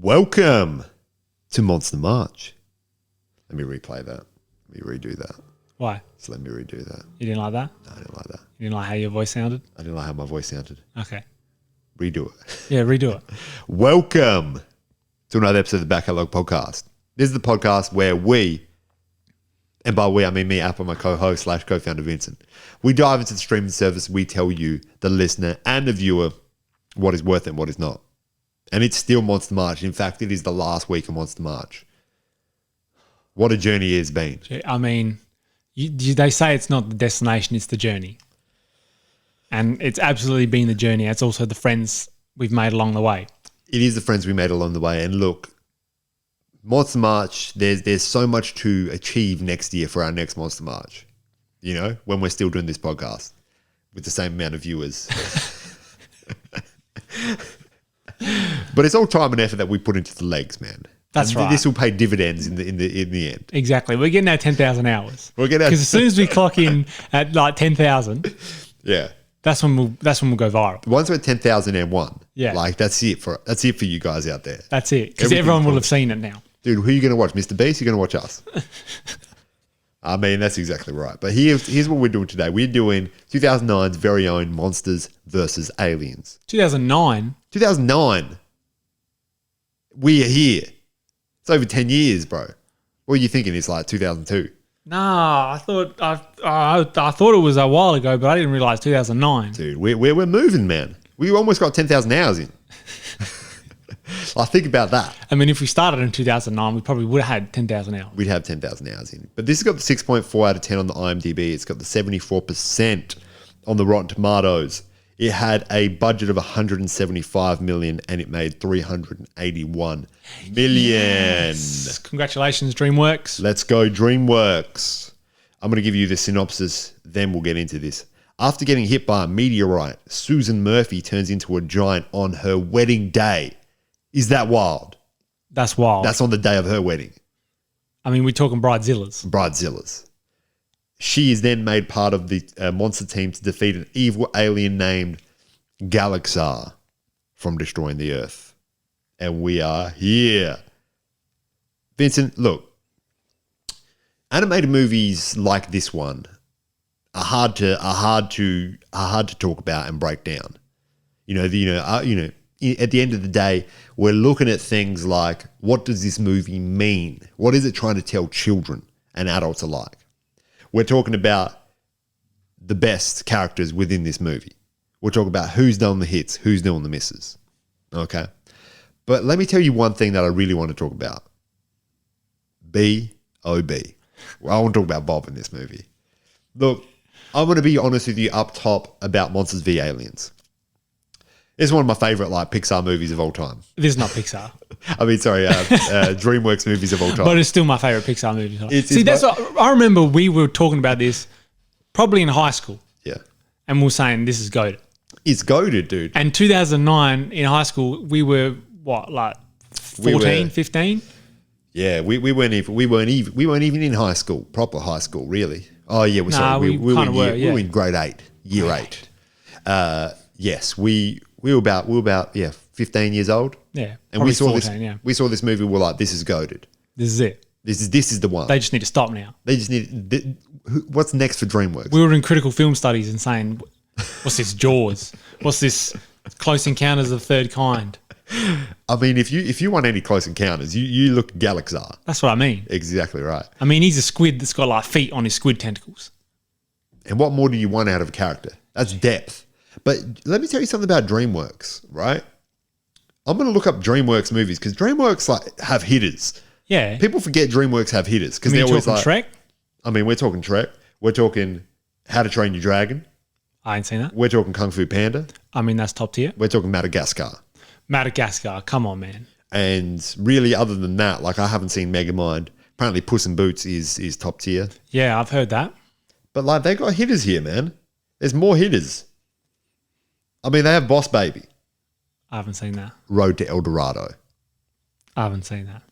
Welcome to Monster March. Let me replay that. Let me redo that. Why? So let me redo that. You didn't like that? No, I didn't like that. You didn't like how your voice sounded? I didn't like how my voice sounded. Okay. Redo it. Yeah, redo it. Welcome to another episode of the Catalogue podcast. This is the podcast where we, and by we I mean me, Apple, my co-host / co-founder Vincent, we dive into the streaming service. We tell you, the listener and the viewer, what is worth it and what is not. And it's still Monster March. In fact, it is the last week of Monster March. What a journey it has been. I mean, they say it's not the destination, it's the journey. And it's absolutely been the journey. It's also the friends we've made along the way. It is the friends we made along the way. And look, Monster March, there's so much to achieve next year for our next Monster March. You know, when we're still doing this podcast with the same amount of viewers. But it's all time and effort that we put into the legs, man. That's right. This will pay dividends in the end. Exactly. We're getting our 10,000 hours. We're getting because as soon as we clock in at like 10,000, yeah, that's when we'll go viral. Once we're at 10,001, yeah, like that's it for you guys out there. That's it, because everyone will have seen it now. Dude, who are you going to watch? Mr. Beast? You're going to watch us. I mean, that's exactly right. But here's what we're doing today. We're doing 2009's very own Monsters vs. Aliens. 2009? 2009. We are here. It's over 10 years, bro. What are you thinking? It's like 2002. Nah, I thought it was a while ago, but I didn't realize 2009. Dude, we're moving, man. We almost got 10,000 hours in. I think about that. I mean, if we started in 2009, we probably would have had 10,000 hours. We'd have 10,000 hours in. But this has got the 6.4 out of 10 on the IMDb. It's got the 74% on the Rotten Tomatoes. It had a budget of 175 million and it made 381 million. Yes. Congratulations, DreamWorks. Let's go, DreamWorks. I'm going to give you the synopsis, then we'll get into this. After getting hit by a meteorite, Susan Murphy turns into a giant on her wedding day. Is that wild? That's wild. That's on the day of her wedding. I mean, we're talking Bridezillas. Bridezillas. She is then made part of the monster team to defeat an evil alien named Galaxar from destroying the Earth. And we are here. Vincent, look, animated movies like this one are hard to talk about and break down. At the end of the day, we're looking at things like, what does this movie mean? What is it trying to tell children and adults alike? We're talking about the best characters within this movie. We're talking about who's doing the hits, who's doing the misses. Okay? But let me tell you one thing that I really want to talk about. B.O.B. Well, I want to talk about Bob in this movie. Look, I'm going to be honest with you up top about Monsters v. Aliens. It's one of my favorite Pixar movies of all time. This is not Pixar. I mean, sorry, DreamWorks movies of all time. But it's still my favorite Pixar movie. That's what I remember. We were talking about this probably in high school. Yeah. And we were saying this is goated. It's goated, dude. And 2009 in high school, we were what, 14, 15? Yeah, we weren't even in high school, proper high school, really. Oh yeah, we were in grade 8, year 8. Yes, we were about 15 years old. Yeah, and we saw 14, this. Yeah. We saw this movie. We're like, this is goated. This is it. This is the one. They just need to stop now. They just need. What's next for DreamWorks? We were in critical film studies and saying, "What's this Jaws? What's this Close Encounters of the Third Kind?" I mean, if you want any Close Encounters, you look at Galaxar. That's what I mean. Exactly right. I mean, he's a squid that's got feet on his squid tentacles. And what more do you want out of a character? That's depth. But let me tell you something about DreamWorks, right? I'm going to look up DreamWorks movies because DreamWorks have hitters. Yeah. People forget DreamWorks have hitters because they're always Shrek? I mean, we're talking Shrek. We're talking How to Train Your Dragon. I ain't seen that. We're talking Kung Fu Panda. I mean, that's top tier. We're talking Madagascar. Madagascar, come on, man. And really, other than that, I haven't seen Megamind. Apparently, Puss in Boots is top tier. Yeah, I've heard that. But they got hitters here, man. There's more hitters. I mean, they have Boss Baby. I haven't seen that. Road to El Dorado. I haven't seen that.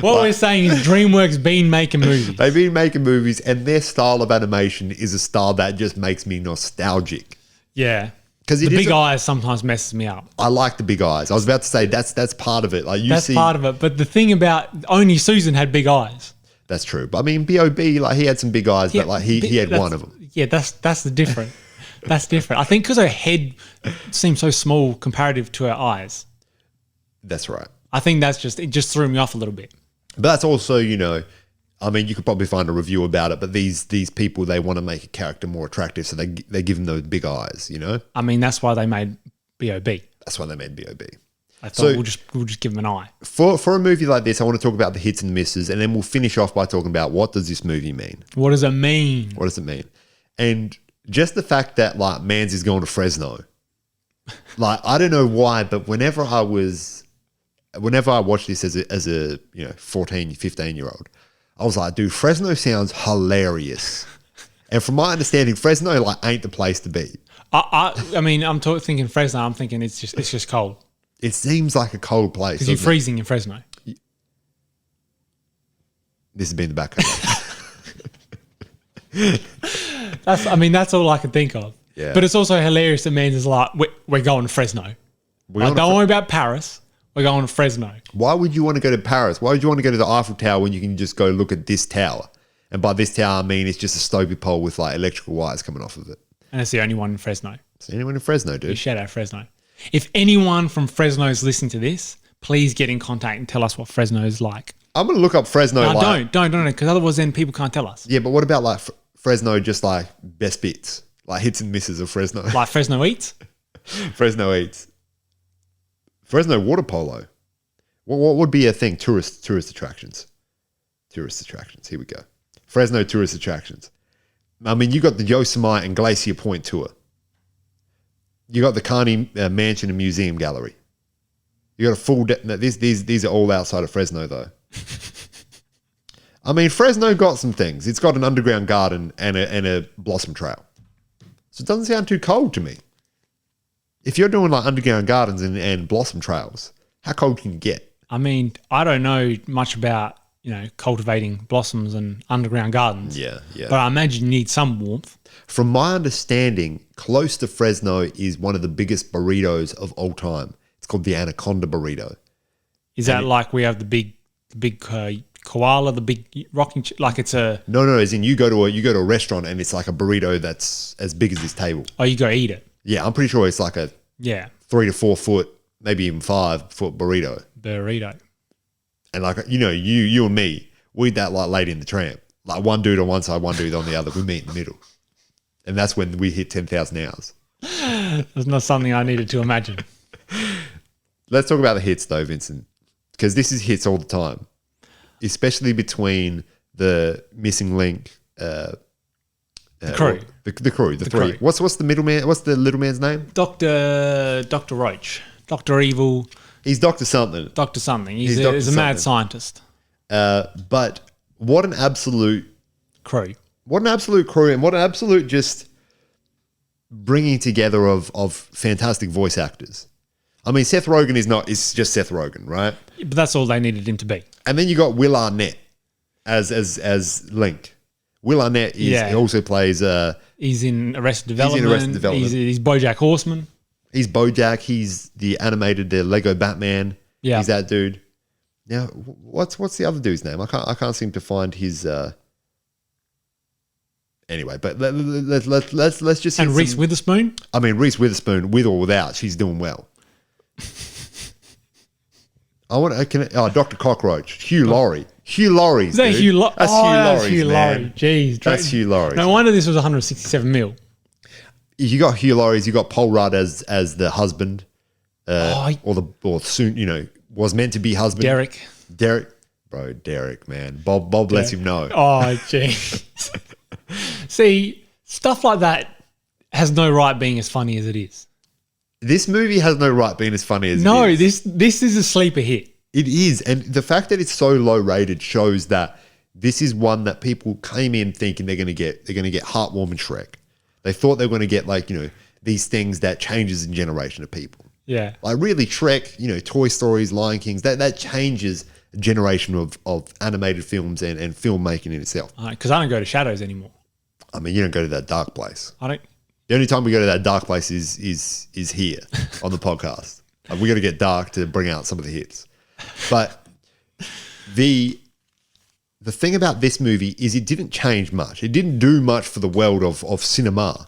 What we're saying is DreamWorks been making movies. They've been making movies, and their style of animation is a style that just makes me nostalgic. Yeah. Because The big eyes sometimes messes me up. I like the big eyes. I was about to say that's part of it. Like That's part of it. But the thing about only Susan had big eyes. That's true. But I mean, B.O.B. like he had some big eyes, but like he had one of them. Yeah, that's the different. That's different. I think because her head seems so small comparative to her eyes. That's right. I think it just threw me off a little bit. But that's also, I mean, you could probably find a review about it, but these people, they want to make a character more attractive, so they give them those big eyes, I mean, that's why they made B.O.B. That's why they made B.O.B. I thought we'll just give them an eye. For a movie like this, I want to talk about the hits and misses, and then we'll finish off by talking about what does this movie mean? What does it mean? What does it mean? And just the fact that like Mans is going to Fresno, like I don't know why, but whenever I watched this as a 14, 15-year-old, I was like, dude, Fresno sounds hilarious. And from my understanding, Fresno like ain't the place to be. I mean, I'm thinking Fresno. I'm thinking it's just cold. It seems like a cold place. Because you're freezing in Fresno. This has been the back That's all I can think of. Yeah. But it's also hilarious that Mans is like, we're going to Fresno. Don't worry about Paris. We're going to Fresno. Why would you want to go to Paris? Why would you want to go to the Eiffel Tower when you can just go look at this tower? And by this tower, I mean it's just a Stobie pole with like electrical wires coming off of it. And it's the only one in Fresno. It's anyone in Fresno, dude. Shout out Fresno. If anyone from Fresno is listening to this, please get in contact and tell us what Fresno is like. I'm going to look up Fresno. No, don't, because otherwise then people can't tell us. Yeah, but what about like Fresno, just like best bits, like hits and misses of Fresno? Like Fresno Eats? Fresno Eats. Fresno water polo. What would be a thing? Tourist attractions. Tourist attractions. Here we go. Fresno tourist attractions. I mean, you got the Yosemite and Glacier Point tour. You got the Carney Mansion and Museum Gallery. You got a full. These are all outside of Fresno, though. I mean, Fresno got some things. It's got an underground garden and a blossom trail, so it doesn't sound too cold to me. If you're doing like underground gardens and blossom trails, how cold can you get? I mean, I don't know much about cultivating blossoms and underground gardens. Yeah. But I imagine you need some warmth. From my understanding, close to Fresno is one of the biggest burritos of all time. It's called the Anaconda burrito. Is that like we have the big koala, the big rocking, like it's a... No, as in you go to a restaurant and it's like a burrito that's as big as this table. Oh, you go eat it. Yeah, I'm pretty sure it's like a 3 to 4 foot, maybe even 5 foot burrito. And like, you and me, we eat that like Lady in the Tramp. Like one dude on one side, one dude on the other. We meet in the middle. And that's when we hit 10,000 hours. That's not something I needed to imagine. Let's talk about the hits though, Vincent. Because this is hits all the time. Especially between the missing link... the crew. The crew, the three. Crew. What's the middleman? What's the little man's name? Dr. Roach. Dr. Evil. He's Dr. Something. Dr. Something. He's a mad scientist. But what an absolute crew. What an absolute crew and what an absolute just bringing together of fantastic voice actors. I mean, Seth Rogen is just Seth Rogen, right? But that's all they needed him to be. And then you got Will Arnett as Link. Will Arnett he also plays... he's in Arrested Development. He's BoJack Horseman. He's BoJack. He's the Lego Batman. Yeah. He's that dude. Now, what's the other dude's name? I can't seem to find his... Anyway, but let's just... And Reese Witherspoon? I mean, Reese Witherspoon, with or without, she's doing well. Dr. Cockroach, Hugh Laurie. Hugh Laurie's, Is that dude. Hugh Laurie? That's Hugh Laurie's, Hugh man. Laurie. Jeez. That's Hugh Laurie. No wonder this was 167 mil. You got Hugh Laurie's, you got Paul Rudd as the husband, or soon, was meant to be husband. Derek. Bro, Derek, man. Bob lets him know. Oh, jeez. See, stuff like that has no right being as funny as it is. This movie has no right being as funny as it is. No, this is a sleeper hit. It is. And the fact that it's so low rated shows that this is one that people came in thinking they're going to get heartwarming Shrek. They thought they were going to get these things that changes a generation of people. Yeah. Like really Shrek, Toy Stories, Lion Kings, that changes a generation of animated films and filmmaking in itself. Because I don't go to Shadows anymore. I mean, you don't go to that dark place. I don't. The only time we go to that dark place is here on the podcast. We got to get dark to bring out some of the hits. But the thing about this movie is it didn't change much. It didn't do much for the world of cinema,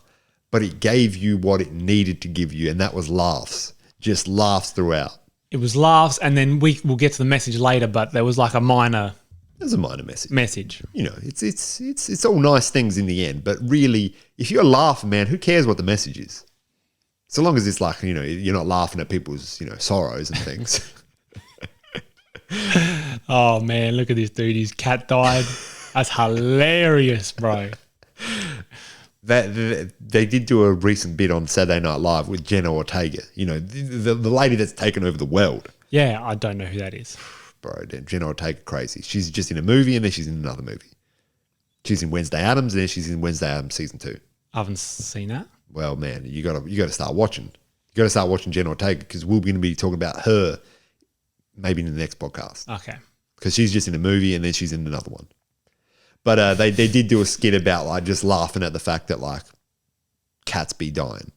but it gave you what it needed to give you, and that was laughs. Just laughs throughout. It was laughs, and then we'll get to the message later, but there was like a minor... There's a minor message. Message. You know, it's all nice things in the end, but really, if you're laughing, man, who cares what the message is? So long as it's like, you know, you're not laughing at people's, you know, sorrows and things. Oh, man, look at this dude. His cat died. That's hilarious, bro. They did do a recent bit on Saturday Night Live with Jenna Ortega. You know, the lady that's taken over the world. Yeah, I don't know who that is. Bro, Jenna Ortega crazy. She's just in a movie and then she's in another movie. She's in Wednesday Addams and then she's in Wednesday Addams season 2. I haven't seen that. Well, man, you gotta start watching. You gotta start watching Jenna Ortega because we're going to be talking about her maybe in the next podcast. Okay. Because she's just in a movie and then she's in another one. But they did do a skit about like just laughing at the fact that like cats be dying,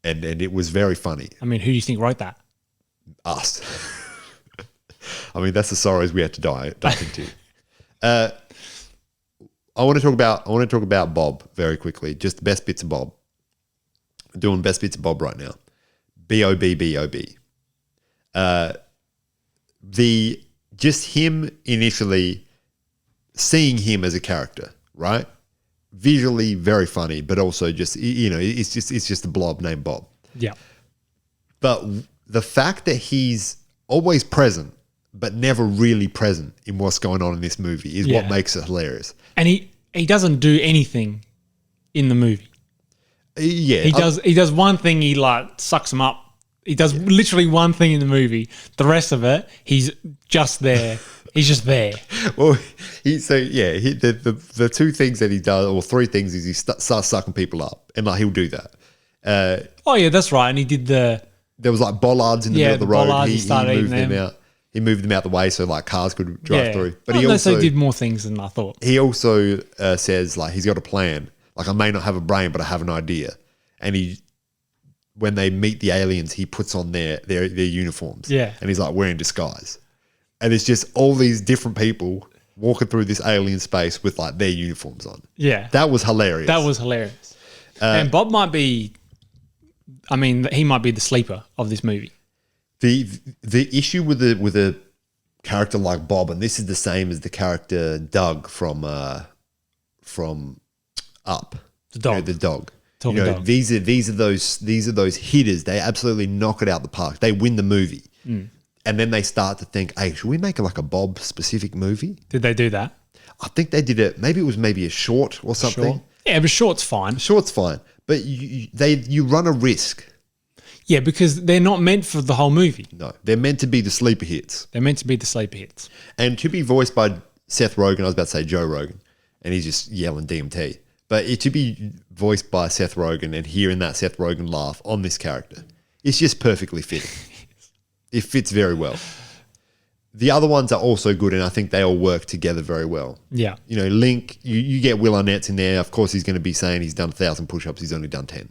and it was very funny. I mean, who do you think wrote that? Us. I mean, that's the sorrows we had to dive into. I want to talk about Bob very quickly. Just the best bits of Bob. I'm doing best bits of Bob right now. B-O-B-B-O-B. Just him initially, seeing him as a character, right? Visually very funny, but also just, you know, it's just a blob named Bob. Yeah. But the fact that he's always present, but never really present in what's going on in this movie is what makes it hilarious. And he doesn't do anything in the movie. Yeah. He does one thing, he like sucks him up. He does literally one thing in the movie. The rest of it, he's just there. He's just there. Well, the two things that he does, or three things, is he starts sucking people up, and like he'll do that. Oh yeah, that's right. And he did there was like bollards in the middle of the road. Bollards, He moved them out. He moved them out the way so like cars could drive through. But he also did more things than I thought. He also says like he's got a plan. Like I may not have a brain, but I have an idea. And when they meet the aliens, he puts on their uniforms. Yeah. And he's like, we're in disguise. And it's just all these different people walking through this alien space with like their uniforms on. Yeah. That was hilarious. And Bob might be, he might be the sleeper of this movie. The issue with a character like Bob, and this is the same as the character Doug from Up. The dog. You know, the dog. Talking dog. These are those hitters. They absolutely knock it out the park. They win the movie. Mm. And then they start to think, hey, should we make like a Bob specific movie? Did they do that? I think they did it. Maybe it was a short or something. Short. Yeah, but short's fine. Short's fine. But you run a risk. Yeah, because they're not meant for the whole movie. No, they're meant to be the sleeper hits. And to be voiced by Seth Rogen, I was about to say Joe Rogan, and he's just yelling DMT. But to be voiced by Seth Rogen and hearing that Seth Rogen laugh on this character, it's just perfectly fitting. It fits very well. The other ones are also good, and I think they all work together very well. Yeah. You know, Link, you get Will Arnett's in there. Of course, he's going to be saying he's done 1,000 push-ups. He's only done 10.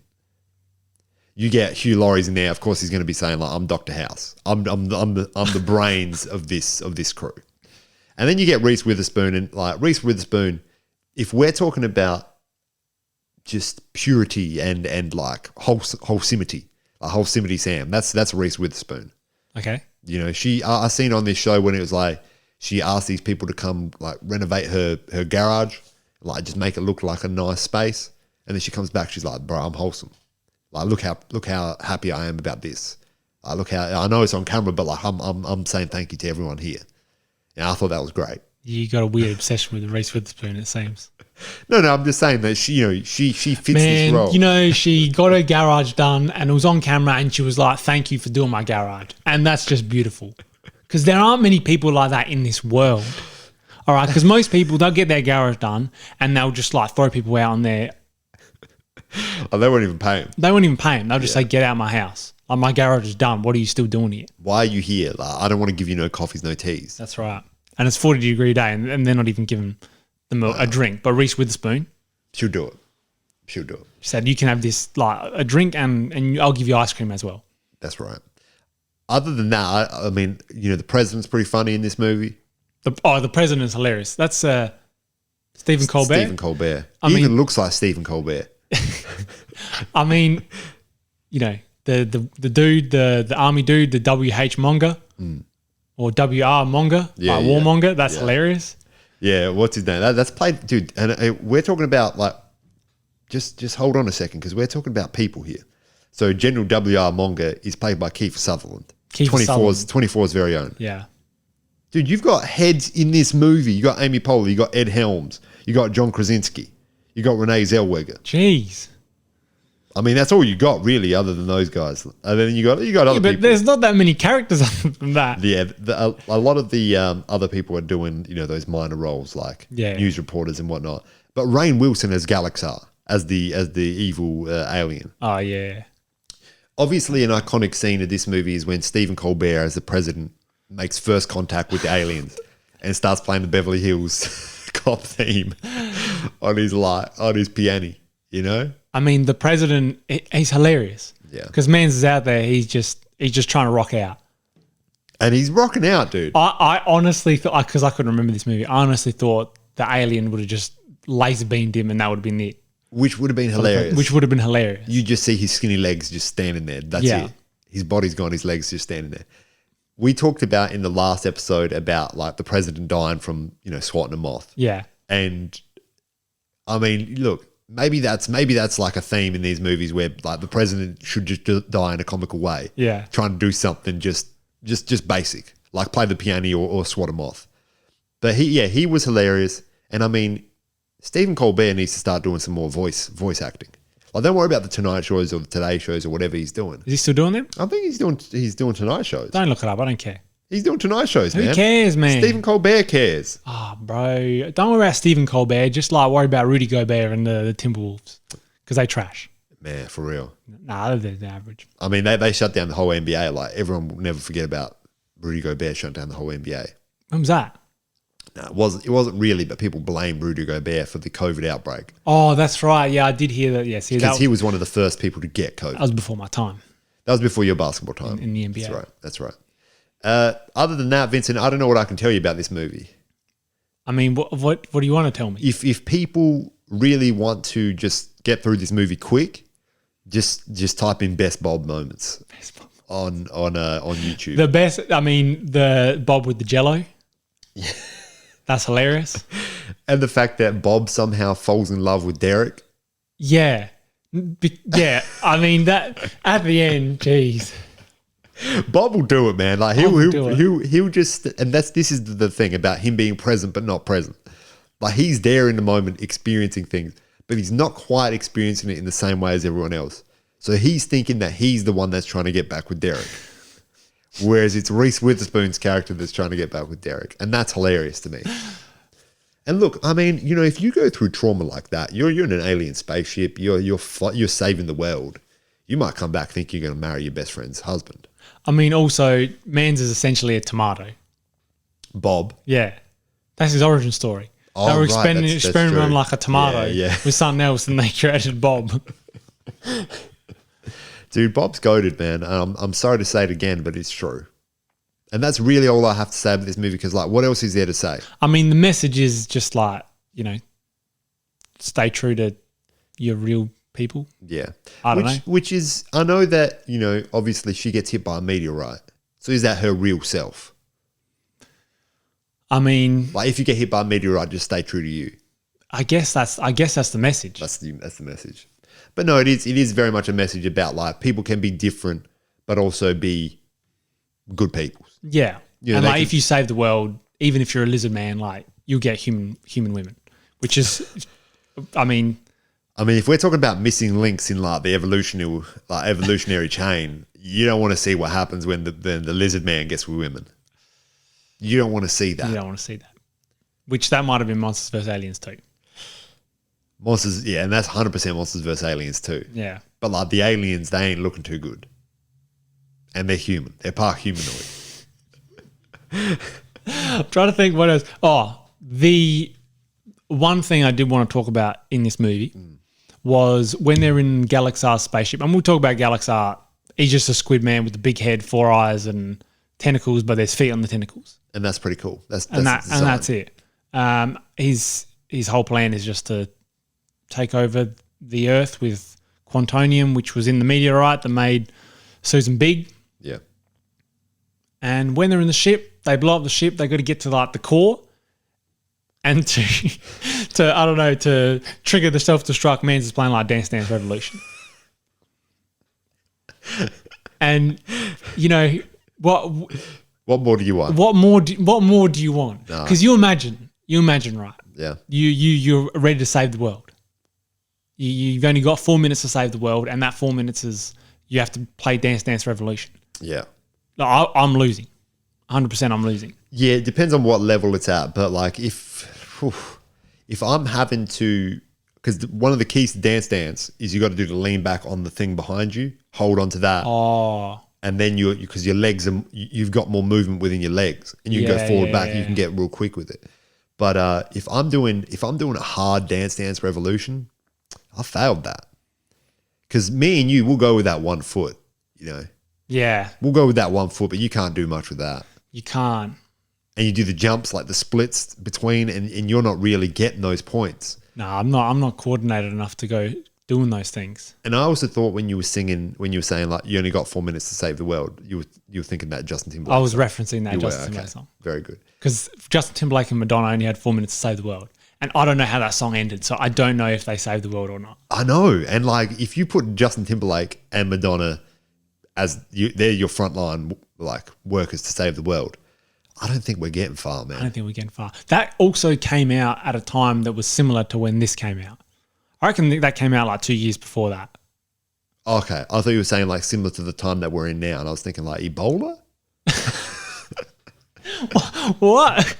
You get Hugh Laurie's in there. Of course, he's going to be saying like, "I'm Dr. House. I'm the brains of this crew." And then you get Reese Witherspoon, and like Reese Witherspoon, if we're talking about just purity and like wholesimity, like wholesimity Sam, that's Reese Witherspoon. Okay. You know, I seen on this show when it was like she asked these people to come like renovate her garage, like just make it look like a nice space, and then she comes back, she's like, "Bro, I'm wholesome. Like, look how happy I am about this. Look how I know it's on camera, but like I'm saying thank you to everyone here." And I thought that was great. You got a weird obsession with Reese Witherspoon, it seems. No, I'm just saying that she fits this role. You know, she got her garage done and it was on camera and she was like, "Thank you for doing my garage." And that's just beautiful. Because there aren't many people like that in this world. All right, because most people, they'll get their garage done and they'll just like throw people out on there. Oh, they won't even pay him. They won't even pay him. They'll just say, "Get out of my house. Like, my garage is done. What are you still doing here? Why are you here? Like, I don't want to give you no coffees, no teas." That's right. And it's 40-degree day and they're not even giving them a drink. But Reese Witherspoon, she'll do it. She'll do it. She said, you can have this, like, a drink and I'll give you ice cream as well. That's right. Other than that, I mean, the president's pretty funny in this movie. The president's hilarious. That's Stephen Colbert. Stephen Colbert. He even looks like Stephen Colbert. I mean, the dude, the army dude, the WH monger or WR monger, warmonger. That's hilarious. Yeah, what's his name? That's played, dude. And we're talking about like, just hold on a second because we're talking about people here. So General WR Monger is played by Kiefer Sutherland. 24's very own. Yeah. Dude, you've got heads in this movie. You got Amy Poehler, you got Ed Helms, you got John Krasinski, you got Renee Zellweger. Jeez. I mean, that's all you got really, other than those guys. And then you got other people. But there's not that many characters other than that. Yeah, a lot of the other people are doing those minor roles like news reporters and whatnot. But Rainn Wilson as Galaxar, as the evil alien. Oh yeah. Obviously, an iconic scene of this movie is when Stephen Colbert, as the president, makes first contact with the aliens and starts playing the Beverly Hills Cop theme on his piano. I mean, the president, he's hilarious. Yeah. Because Mans is out there, he's just trying to rock out. And he's rocking out, dude. I honestly thought, because I couldn't remember this movie, I honestly thought the alien would have just laser beamed him and that would have been it. Which would have been hilarious. You just see his skinny legs just standing there. That's it. His body's gone, his legs just standing there. We talked about in the last episode about like the president dying from, swatting a moth. Yeah. And I mean, look, maybe that's like a theme in these movies where like the president should just die in a comical way. Yeah. Trying to do something just basic, like play the piano or swat a moth. But he was hilarious. And I mean, Stephen Colbert needs to start doing some more voice acting. Like, don't worry about the Tonight Shows or the Today Shows or whatever he's doing. Is he still doing them? I think he's doing Tonight Shows. Don't look it up. I don't care. He's doing Tonight Shows, man. Who cares, man? Stephen Colbert cares. Oh, bro. Don't worry about Stephen Colbert. Just like worry about Rudy Gobert and the Timberwolves because they trash. Man, for real. Nah, they're average. I mean, they shut down the whole NBA. Like, everyone will never forget about Rudy Gobert shut down the whole NBA. When was that? No, it wasn't really, but people blame Rudy Gobert for the COVID outbreak. Oh, that's right. Yeah, I did hear that. Yeah, because he was one of the first people to get COVID. That was before my time. That was before your basketball time. In the NBA. That's right. Other than that, Vincent, I don't know what I can tell you about this movie. I mean, what do you want to tell me? If people really want to just get through this movie quick, just type in best Bob moments on YouTube. The best, I mean, the Bob with the Jello. Yeah. That's hilarious. And the fact that Bob somehow falls in love with Derek. Yeah. Yeah. I mean, that at the end, geez. Bob will do it, man. Like he'll just, and this is the thing about him being present but not present. Like he's there in the moment experiencing things, but he's not quite experiencing it in the same way as everyone else. So he's thinking that he's the one that's trying to get back with Derek. Whereas it's Reese Witherspoon's character that's trying to get back with Derek. And that's hilarious to me. And look, I mean, if you go through trauma like that, you're in an alien spaceship, you're saving the world. You might come back thinking you're going to marry your best friend's husband. I mean, also, Mans is essentially a tomato. Bob. Yeah. That's his origin story. Oh, they were right. experimenting on like a tomato with something else and they created Bob. Dude, Bob's goated, man. I'm sorry to say it again, but it's true. And that's really all I have to say about this movie because, like, what else is there to say? I mean, the message is just like, stay true to your real people. Yeah. I don't know. Which is, I know that, obviously she gets hit by a meteorite. So is that her real self? I mean, like, if you get hit by a meteorite, just stay true to you. I guess that's the message. That's the message. But no, it is very much a message about like people can be different, but also be good people. Yeah, and like if you save the world, even if you're a lizard man, like you'll get human women, which is, I mean, if we're talking about missing links in like the evolutionary chain, you don't want to see what happens when the lizard man gets with women. You don't want to see that. You don't want to see that. Which that might have been Monsters vs. Aliens too. Monsters, yeah, and that's 100% Monsters vs. Aliens too. Yeah. But like the aliens, they ain't looking too good. And they're human. They're part humanoid. I'm trying to think what else. Oh, the one thing I did want to talk about in this movie was when they're in Galaxar's spaceship. And we'll talk about Galaxar. He's just a squid man with a big head, 4 eyes and tentacles, but there's feet on the tentacles. And that's pretty cool. That's And that's it. His whole plan is just to take over the Earth with quantonium, which was in the meteorite that made Susan big. Yeah. And when they're in the ship, they blow up the ship. They got to get to like the core, and to trigger the self-destruct means it's playing like Dance Dance Revolution. And you know what? What more do you want? What more do you want? Because you imagine, right? Yeah. You're ready to save the world. You've only got 4 minutes to save the world, and that 4 minutes is you have to play Dance Dance Revolution. Yeah. I'm losing. 100% I'm losing. Yeah, it depends on what level it's at. But like if I'm having to, because one of the keys to Dance Dance is you got to do the lean back on the thing behind you, hold on to that. Oh. And then because your legs you've got more movement within your legs, and you can go forward, back. You can get real quick with it. But if I'm doing a hard Dance Dance Revolution, I failed that. Because me and you will go with that 1 foot, you know. Yeah. We'll go with that 1 foot, but you can't do much with that. You can't. And you do the jumps, like the splits between, and you're not really getting those points. No, I'm not coordinated enough to go doing those things. And I also thought when you were saying like you only got 4 minutes to save the world, you were thinking that Justin Timberlake. I was referencing that Justin Timberlake song. Very good. Because Justin Timberlake and Madonna only had 4 minutes to save the world. And I don't know how that song ended, so I don't know if they saved the world or not. I know. And like if you put Justin Timberlake and Madonna as they're your frontline like workers to save the world, I don't think we're getting far, man. I don't think we're getting far. That also came out at a time that was similar to when this came out. I reckon that came out like 2 years before that. Okay. I thought you were saying like similar to the time that we're in now. And I was thinking like Ebola? What?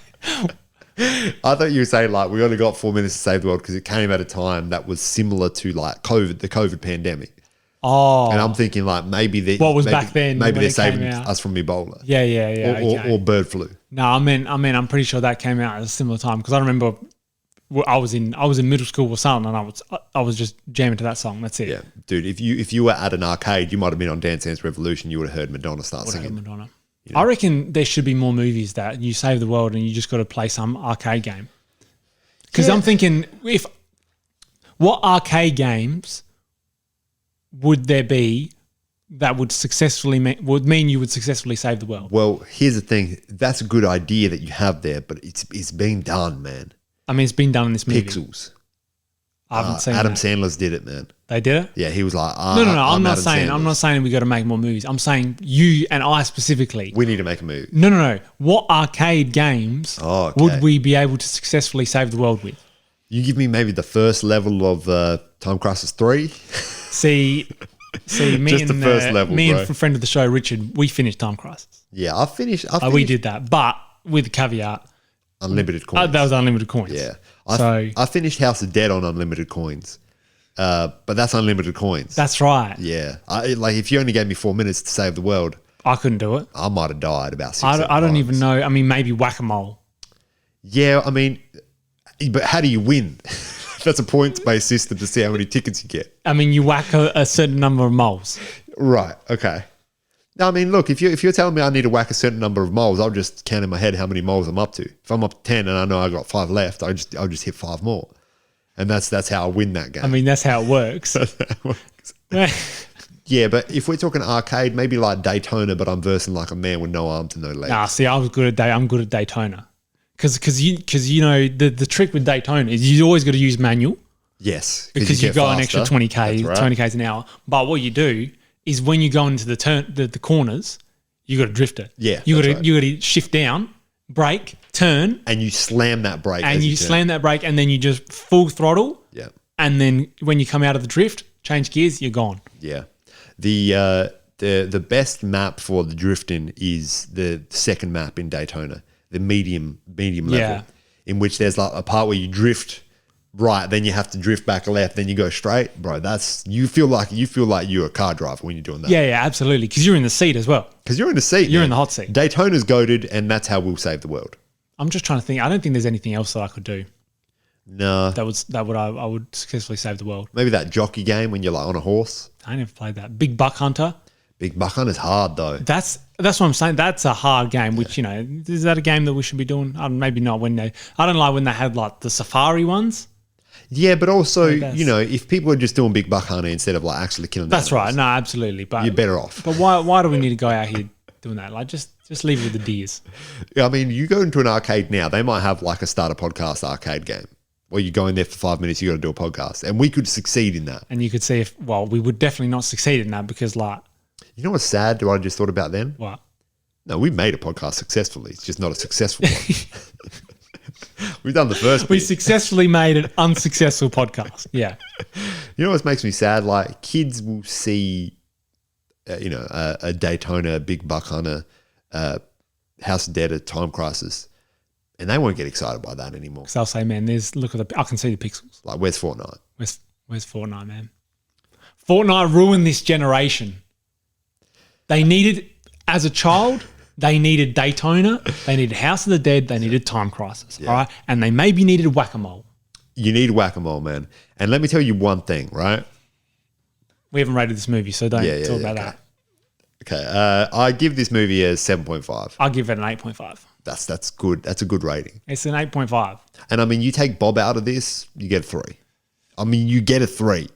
I thought you were saying like we only got 4 minutes to save the world because it came at a time that was similar to like the COVID pandemic. Oh. And I'm thinking like maybe back then maybe when they're it came saving out? us from Ebola. Yeah. Or bird flu. No, I mean, I'm pretty sure that came out at a similar time because I remember I was in middle school or something, and I was just jamming to that song. That's it. Yeah, dude. If you were at an arcade, you might have been on Dance Dance Revolution. You would have heard Madonna start singing. Madonna. You know? I reckon there should be more movies that you save the world and you just got to play some arcade game. Because I'm thinking, what arcade games would there be that would mean you would successfully save the world? Well, here's the thing. That's a good idea that you have there, but it's been done, man. I mean, it's been done in this movie. Pixels. I haven't seen Adam that. Sandler's did it, man. They did it? Yeah, he was like, No. I'm not Adam saying we got to make more movies. I'm saying you and I specifically. We need to make a movie. No. What arcade games would we be able to successfully save the world with? You give me maybe the first level of Time Crisis 3. See, me Just and the first level, me bro. and friend of the show, Richard, we finished Time Crisis. Yeah, I finished. We did that, but with a caveat. Unlimited coins. That was unlimited coins. Yeah. I finished House of Dead on unlimited coins. But that's unlimited coins. That's right. Yeah. Like if you only gave me 4 minutes to save the world, I couldn't do it. I might have died about 6 I don't even know. I mean, maybe whack-a-mole. Yeah, I mean, but how do you win? That's a points-based system to see how many tickets you get. I mean, you whack a certain number of moles. Right. Okay. No, I mean, look, if you're telling me I need to whack a certain number of moles, I'll just count in my head how many moles I'm up to. If I'm up to 10 and I know I got 5 left, I'll just hit 5 more. And that's how I win that game. I mean, that's how it works. Yeah, but if we're talking arcade, maybe like Daytona, but I'm versing like a man with no arms and no legs. Nah, see, I'm good at Daytona. Because you know, the trick with Daytona is you always got to use manual. Yes. Because you got an extra 20K, right. 20 Ks an hour. But what you do is when you go into the corners, you got to drift it. Yeah, you got that's to shift down, brake, turn, and you slam that brake. and you slam that brake, and then you just full throttle. Yeah. And then when you come out of the drift, change gears, you're gone. Yeah. The best map for the drifting is the second map in Daytona, the medium level, in which there's like a part where you drift right, then you have to drift back left, then you go straight, bro. You feel like you're a car driver when you're doing that. Yeah, absolutely. Because you're in the seat as well. Because you're in the seat. You're in the hot seat. Daytona's goated, and that's how we'll save the world. I'm just trying to think. I don't think there's anything else that I could do. No. I would successfully save the world. Maybe that jockey game when you're like on a horse. I never played that. Big Buck Hunter. Big Buck Hunt is hard though. That's what I'm saying. That's a hard game. Which is that a game that we should be doing? Maybe not when they. I don't like when they had like the safari ones. Yeah, but also if people are just doing Big Buck Hunter instead of like actually killing. That's animals, right. No, absolutely. But you're better off. But why do we need to go out here doing that? Like just leave it with the deers. Yeah, I mean, you go into an arcade now, they might have like a start a podcast arcade game where you go in there for 5 minutes, you got to do a podcast, and we could succeed in that. And you could see we would definitely not succeed in that because like. You know what's sad? What I just thought about then? What? No, we made a podcast successfully. It's just not a successful one. We've done the first. We successfully made an unsuccessful podcast. Yeah. You know what makes me sad? Like kids will see, a Daytona, Big Buck Hunter, House of Dead, a Time Crisis, and they won't get excited by that anymore. Because they'll say, "Man, I can see the pixels." Like, where's Fortnite? Where's Fortnite, man? Fortnite ruined this generation. They needed, as a child, they needed Daytona, they needed House of the Dead, they needed Time Crisis, all right? And they maybe needed Whack-A-Mole. You need Whack-A-Mole, man. And let me tell you one thing, right? We haven't rated this movie, so don't talk about that. Okay, I give this movie a 7.5. I'll give it an 8.5. That's good. That's a good rating. It's an 8.5. And I mean, you take Bob out of this, you get a 3. I mean, you get a 3.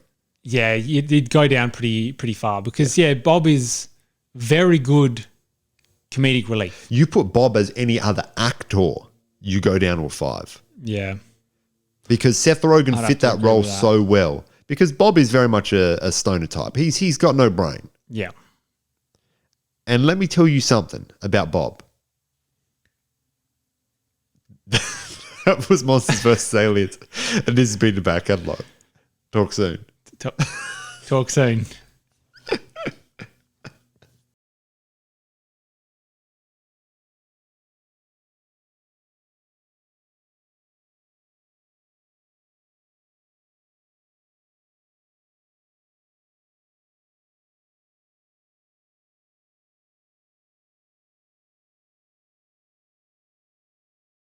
Yeah, you'd go down pretty far because, Bob is very good comedic relief. You put Bob as any other actor, you go down to a 5. Yeah. Because Seth Rogen fit that role so well. Because Bob is very much a stoner type. He's got no brain. Yeah. And let me tell you something about Bob. That was Monsters vs. Aliens. And this has been the back catalogue. Talk soon. Talk soon.